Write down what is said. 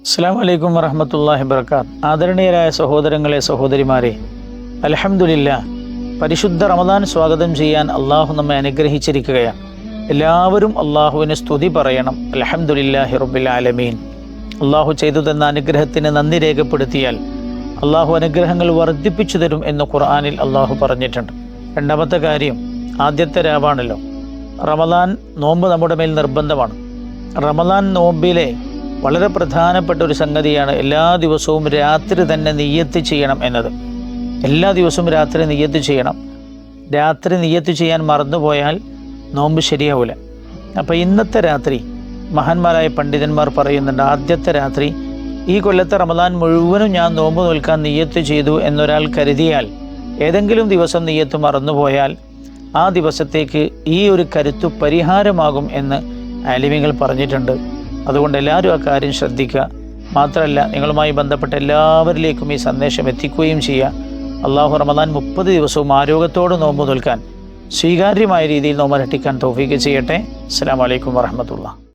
അസ്സലാമു അലൈക്കും വറഹ്മത്തുള്ളാഹി വബറകാത്ത്. ആദരണീയരായ സഹോദരങ്ങളെ, സഹോദരിമാരെ, അൽഹംദുലില്ലാഹ്, പരിശുദ്ധ റമദാൻ സ്വാഗതം ചെയ്യാൻ അള്ളാഹു നമ്മെ അനുഗ്രഹിച്ചിരിക്കുകയാണ്. എല്ലാവരും അള്ളാഹുവിന് സ്തുതി പറയണം. അൽഹംദുലില്ലാഹി റബ്ബിൽ ആലമീൻ. അള്ളാഹു ചെയ്തു തന്ന അനുഗ്രഹത്തിന് നന്ദി രേഖപ്പെടുത്തിയാൽ അള്ളാഹു അനുഗ്രഹങ്ങൾ വർദ്ധിപ്പിച്ചു തരും എന്ന് ഖുർആനിൽ അള്ളാഹു പറഞ്ഞിട്ടുണ്ട്. രണ്ടാമത്തെ കാര്യം, ആദ്യത്തെ രാവാണല്ലോ. റമദാൻ നോമ്പ് നമ്മുടെ മേൽ നിർബന്ധമാണ്. റമദാൻ നോമ്പിലെ വളരെ പ്രധാനപ്പെട്ട ഒരു സംഗതിയാണ് എല്ലാ ദിവസവും രാത്രി തന്നെ നിയ്യത്ത് ചെയ്യണം എന്നത്. എല്ലാ ദിവസവും രാത്രി നിയ്യത്ത് ചെയ്യണം. രാത്രി നിയ്യത്ത് ചെയ്യാൻ മറന്നുപോയാൽ നോമ്പ് ശരിയാവില്ല. അപ്പോൾ ഇന്നത്തെ രാത്രി മഹാന്മാരായ പണ്ഡിതന്മാർ പറയുന്നുണ്ട്, ആദ്യത്തെ രാത്രി ഈ കൊല്ലത്തെ റമദാൻ മുഴുവനും ഞാൻ നോമ്പ് നോൽക്കാൻ നിയ്യത്ത് ചെയ്തു എന്നൊരാൾ കരുതിയാൽ, ഏതെങ്കിലും ദിവസം നിയ്യത്ത് മറന്നുപോയാൽ ആ ദിവസത്തേക്ക് ഈ ഒരു കരുത്തു പരിഹാരമാകും എന്ന് ആലിമീങ്ങൾ പറഞ്ഞിട്ടുണ്ട്. അതുകൊണ്ട് എല്ലാവരും ആ കാര്യം ശ്രദ്ധിക്കുക. മാത്രമല്ല, നിങ്ങളുമായി ബന്ധപ്പെട്ട എല്ലാവരിലേക്കും ഈ സന്ദേശം എത്തിക്കുകയും ചെയ്യുക. അള്ളാഹു റമദാൻ 30 ദിവസവും ആരോഗ്യത്തോടെ നോമ്പ് നോൽക്കാൻ, സ്വീകാര്യമായ രീതിയിൽ നോമ്പ് അനുഷ്ഠിക്കാൻ തൗഫീഖ് ചെയ്യട്ടെ. അസ്സലാമു അലൈക്കും വറഹ്മത്തുള്ളാഹി.